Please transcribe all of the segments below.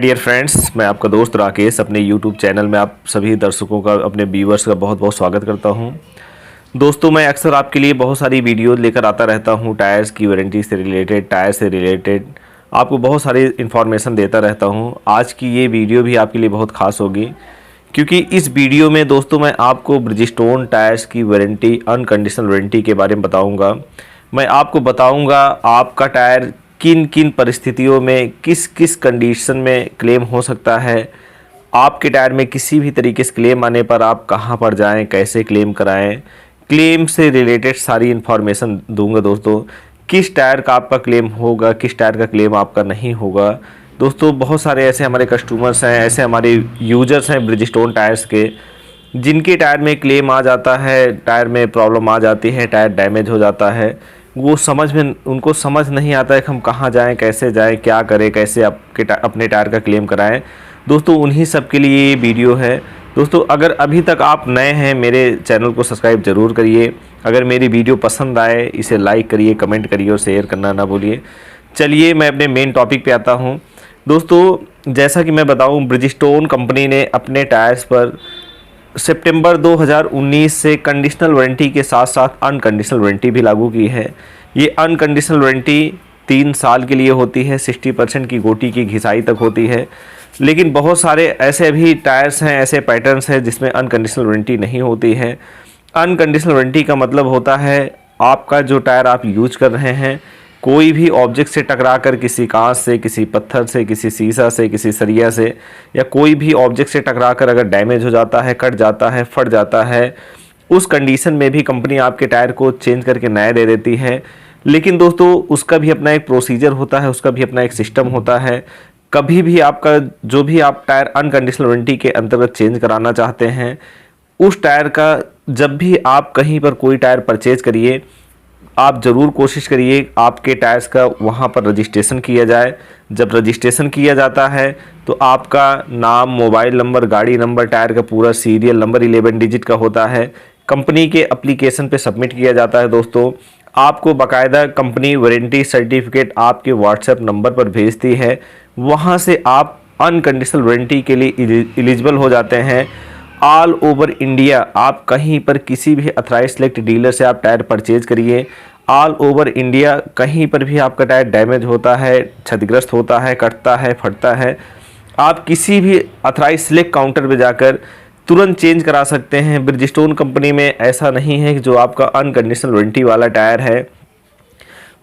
Dear friends, मैं आपका दोस्त राकेश अपने यूट्यूब चैनल में आप सभी दर्शकों का, अपने व्यूवर्स का बहुत बहुत स्वागत करता हूं। दोस्तों, मैं अक्सर आपके लिए बहुत सारी वीडियो लेकर आता रहता हूं, टायर्स की वारंटी से रिलेटेड, टायर से रिलेटेड आपको बहुत सारी इन्फॉर्मेशन देता रहता हूं। आज की ये वीडियो भी आपके लिए बहुत ख़ास होगी, क्योंकि इस वीडियो में दोस्तों मैं आपको ब्रिजिस्टोन टायर्स की वारंटी, अनकंडीशनल वारंटी के बारे में बताऊँगा। मैं आपको बताऊँगा आपका टायर किन किन परिस्थितियों में, किस किस कंडीशन में क्लेम हो सकता है। आपके टायर में किसी भी तरीके से क्लेम आने पर आप कहां पर जाएं, कैसे क्लेम कराएं, क्लेम से रिलेटेड सारी इन्फॉर्मेशन दूंगा। दोस्तों, किस टायर का आपका क्लेम होगा, किस टायर का क्लेम आपका नहीं होगा। दोस्तों, बहुत सारे ऐसे हमारे कस्टमर्स हैं, ऐसे हमारे यूजर्स हैं ब्रिजिस्टोन टायर्स के, जिनके टायर में क्लेम आ जाता है, टायर में प्रॉब्लम आ जाती है, टायर डैमेज हो जाता है। उनको समझ नहीं आता है कि हम कहाँ जाएं, कैसे जाएं, क्या करें, कैसे अपने टायर का क्लेम कराएं। दोस्तों, उन्हीं सब के लिए ये वीडियो है। दोस्तों, अगर अभी तक आप नए हैं, मेरे चैनल को सब्सक्राइब ज़रूर करिए। अगर मेरी वीडियो पसंद आए, इसे लाइक करिए, कमेंट करिए और शेयर करना ना भूलिए। चलिए, मैं अपने मेन टॉपिक पे आता हूँ। दोस्तों, जैसा कि मैं बताऊँ, ब्रिजिस्टोन कंपनी ने अपने टायर्स पर सितंबर 2019 से कंडीशनल वारंटी के साथ साथ अनकंडीशनल वारंटी भी लागू की है। ये अनकंडीशनल वारंटी 3 साल के लिए होती है, 60% की गोटी की घिसाई तक होती है। लेकिन बहुत सारे ऐसे भी टायर्स हैं, ऐसे पैटर्न्स हैं जिसमें अनकंडीशनल वारंटी नहीं होती है। अनकंडीशनल वारंटी का मतलब होता है आपका जो टायर आप यूज कर रहे हैं, कोई भी ऑब्जेक्ट से टकराकर, किसी कांच से, किसी पत्थर से, किसी शीशा से, किसी सरिया से, या कोई भी ऑब्जेक्ट से टकराकर अगर डैमेज हो जाता है, कट जाता है, फट जाता है, उस कंडीशन में भी कंपनी आपके टायर को चेंज करके नए दे देती है। लेकिन दोस्तों, उसका भी अपना एक प्रोसीजर होता है, उसका भी अपना एक सिस्टम होता है। कभी भी आपका जो भी आप टायर अनकंडीशनल वारंटी के अंतर्गत चेंज कराना चाहते हैं, उस टायर का जब भी आप कहीं पर कोई टायर परचेज करिए, आप ज़रूर कोशिश करिए आपके टायर्स का वहाँ पर रजिस्ट्रेशन किया जाए। जब रजिस्ट्रेशन किया जाता है तो आपका नाम, मोबाइल नंबर, गाड़ी नंबर, टायर का पूरा सीरियल नंबर 11 डिजिट का होता है, कंपनी के एप्लीकेशन पे सबमिट किया जाता है। दोस्तों, आपको बाकायदा कंपनी वारंटी सर्टिफिकेट आपके व्हाट्सएप नंबर पर भेजती है। वहाँ से आप अनकंडीशनल वारंटी के लिए एलिजिबल हो जाते हैं। ऑल ओवर इंडिया आप कहीं पर किसी भी अथराइज सेलेक्ट डीलर से आप टायर परचेज करिए। ऑल ओवर इंडिया कहीं पर भी आपका टायर डैमेज होता है, क्षतिग्रस्त होता है, कटता है, फटता है, आप किसी भी अथराइज सेलेक्ट काउंटर पर जाकर तुरंत चेंज करा सकते हैं। ब्रिजिस्टोन कंपनी में ऐसा नहीं है कि जो आपका अनकंडीशनल वारंटी वाला टायर है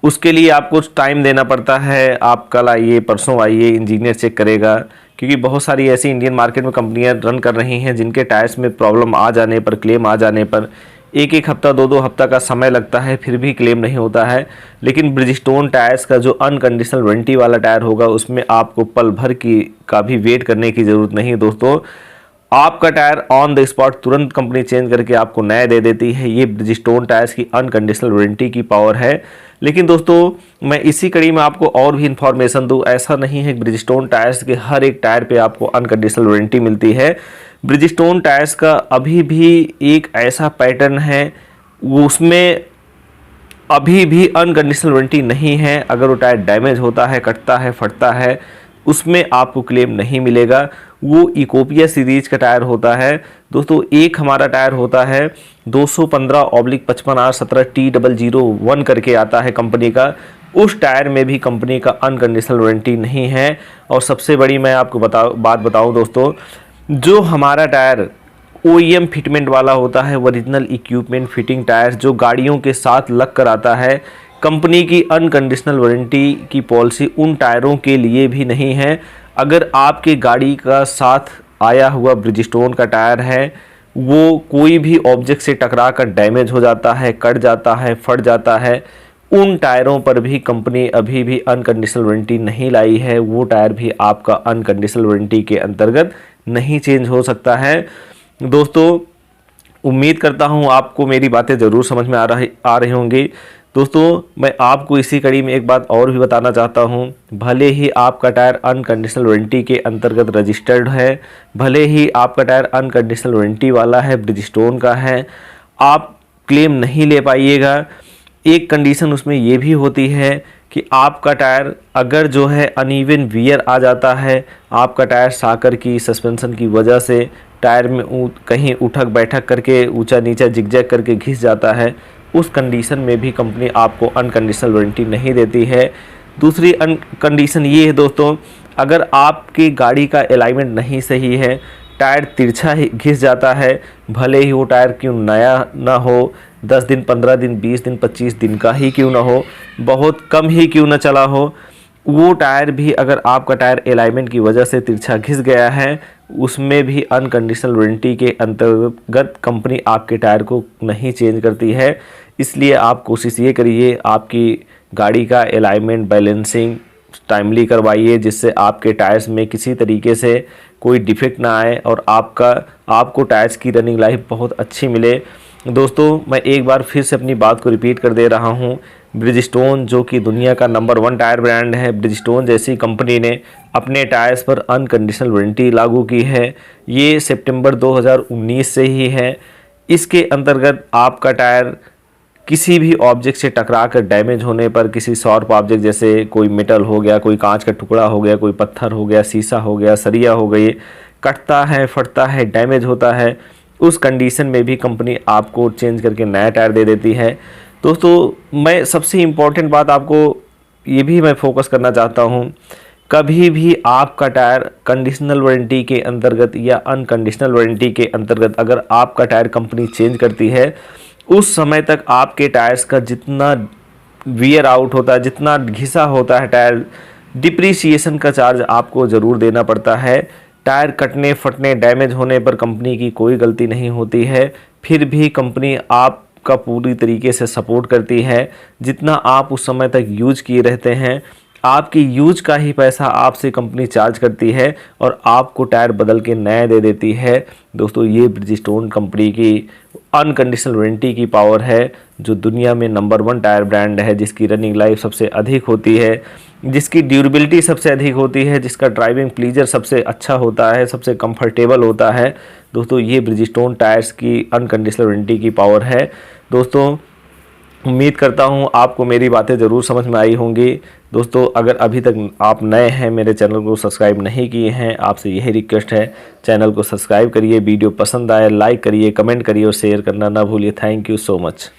उसके लिए आपको टाइम देना पड़ता है, आप कल आइए, परसों आइए, इंजीनियर चेक करेगा। क्योंकि बहुत सारी ऐसी इंडियन मार्केट में कंपनियां रन कर रही हैं जिनके टायर्स में प्रॉब्लम आ जाने पर, क्लेम आ जाने पर एक एक हफ्ता, दो दो हफ्ता का समय लगता है, फिर भी क्लेम नहीं होता है। लेकिन ब्रिजिस्टोन टायर्स का जो अनकंडीशनल वारंटी वाला टायर होगा, उसमें आपको पल भर की का भी वेट करने की ज़रूरत नहीं। दोस्तों, आपका टायर ऑन द स्पॉट तुरंत कंपनी चेंज करके आपको नया दे देती है। ये ब्रिजिस्टोन टायर्स की अनकंडीशनल वारंटी की पावर है। लेकिन दोस्तों, मैं इसी कड़ी में आपको और भी इन्फॉर्मेशन दूँ। ऐसा नहीं है कि ब्रिजिस्टोन टायर्स के हर एक टायर पे आपको अनकंडीशनल वारंटी मिलती है। ब्रिजिस्टोन टायर्स का अभी भी एक ऐसा पैटर्न है, उसमें अभी भी अनकंडीशनल वारंटी नहीं है। अगर वो टायर डैमेज होता है, कटता है, फटता है, उसमें आपको क्लेम नहीं मिलेगा। वो इकोपिया सीरीज का टायर होता है। दोस्तों, एक हमारा टायर होता है 215/55R17 T001 करके आता है कंपनी का। उस टायर में भी कंपनी का अनकंडीशनल वारंटी नहीं है। और सबसे बड़ी मैं आपको बात बताऊं दोस्तों, जो हमारा टायर OEM फिटमेंट वाला होता है, ओरिजिनल इक्विपमेंट फिटिंग टायर जो गाड़ियों के साथ लग कर आता है, कंपनी की अनकंडीशनल वारंटी की पॉलिसी उन टायरों के लिए भी नहीं है। अगर आपके गाड़ी का साथ आया हुआ ब्रिजिस्टोन का टायर है, वो कोई भी ऑब्जेक्ट से टकरा कर डैमेज हो जाता है, कट जाता है, फट जाता है, उन टायरों पर भी कंपनी अभी भी अनकंडीशनल वारंटी नहीं लाई है। वो टायर भी आपका अनकंडीशनल वारंटी के अंतर्गत नहीं चेंज हो सकता है। दोस्तों, उम्मीद करता हूँ आपको मेरी बातें ज़रूर समझ में आ रही होंगी। दोस्तों, मैं आपको इसी कड़ी में एक बात और भी बताना चाहता हूँ। भले ही आपका टायर अनकंडीशनल वारंटी के अंतर्गत रजिस्टर्ड है, भले ही आपका टायर अनकंडीशनल वारंटी वाला है, ब्रिजिस्टोन का है, आप क्लेम नहीं ले पाइएगा। एक कंडीशन उसमें ये भी होती है कि आपका टायर अगर जो है अनइवन वियर आ जाता है, आपका टायर साकर की सस्पेंशन की वजह से टायर में कहीं उठक बैठक करके ऊंचा नीचा जिगजैग करके घिस जाता है, उस कंडीशन में भी कंपनी आपको अनकंडीशनल वारंटी नहीं देती है। दूसरी कंडीशन ये है दोस्तों, अगर आपकी गाड़ी का अलाइनमेंट नहीं सही है, टायर तिरछा ही घिस जाता है, भले ही वो टायर क्यों नया ना हो, 10 दिन 15 दिन 20 दिन 25 दिन का ही क्यों ना हो, बहुत कम ही क्यों ना चला हो, वो टायर भी अगर आपका टायर अलाइनमेंट की वजह से तिरछा घिस गया है, उसमें भी अनकंडीशनल वारंटी के अंतर्गत कंपनी आपके टायर को नहीं चेंज करती है। इसलिए आप कोशिश ये करिए आपकी गाड़ी का अलाइनमेंट बैलेंसिंग टाइमली करवाइए, जिससे आपके टायर्स में किसी तरीके से कोई डिफेक्ट ना आए और आपको टायर्स की रनिंग लाइफ बहुत अच्छी मिले। दोस्तों मैं एक बार फिर से अपनी बात को रिपीट कर दे रहा हूँ, ब्रिजस्टोन जो कि दुनिया का नंबर 1 टायर ब्रांड है, ब्रिजस्टोन जैसी कंपनी ने अपने टायर्स पर अनकंडीशनल वारंटी लागू की है। ये सितंबर 2019 से ही है। इसके अंतर्गत आपका टायर किसी भी ऑब्जेक्ट से टकरा कर डैमेज होने पर, किसी शॉर्प ऑब्जेक्ट जैसे कोई मेटल हो गया, कोई कांच का टुकड़ा हो गया, कोई पत्थर हो गया, शीशा हो गया, सरिया हो गई, कटता है, फटता है, डैमेज होता है, उस कंडीशन में भी कंपनी आपको चेंज करके नया टायर दे देती है। दोस्तों मैं सबसे इम्पोर्टेंट बात आपको ये भी मैं फोकस करना चाहता हूँ, कभी भी आपका टायर कंडीशनल वारंटी के अंतर्गत या अनकंडीशनल वारंटी के अंतर्गत अगर आपका टायर कंपनी चेंज करती है, उस समय तक आपके टायर्स का जितना वियर आउट होता है, जितना घिसा होता है टायर, डिप्रिसिएशन का चार्ज आपको ज़रूर देना पड़ता है। टायर कटने फटने डैमेज होने पर कंपनी की कोई गलती नहीं होती है, फिर भी कंपनी आपका पूरी तरीके से सपोर्ट करती है। जितना आप उस समय तक यूज किए रहते हैं, आपकी यूज का ही पैसा आपसे कंपनी चार्ज करती है और आपको टायर बदल के नया दे देती है। दोस्तों ये ब्रिजस्टोन कंपनी की अनकंडीशनल वारंटी की पावर है, जो दुनिया में नंबर 1 टायर ब्रांड है, जिसकी रनिंग लाइफ सबसे अधिक होती है, जिसकी ड्यूरेबिलिटी सबसे अधिक होती है, जिसका ड्राइविंग प्लीजर सबसे अच्छा होता है, सबसे कंफर्टेबल होता है। दोस्तों ये ब्रिजस्टोन टायर्स की अनकंडीशनल वारंटी की पावर है। दोस्तों उम्मीद करता हूँ आपको मेरी बातें ज़रूर समझ में आई होंगी। दोस्तों अगर अभी तक आप नए हैं, मेरे चैनल को सब्सक्राइब नहीं किए हैं, आपसे यही रिक्वेस्ट है, चैनल को सब्सक्राइब करिए, वीडियो पसंद आए लाइक करिए, कमेंट करिए और शेयर करना ना भूलिए। Thank you so much.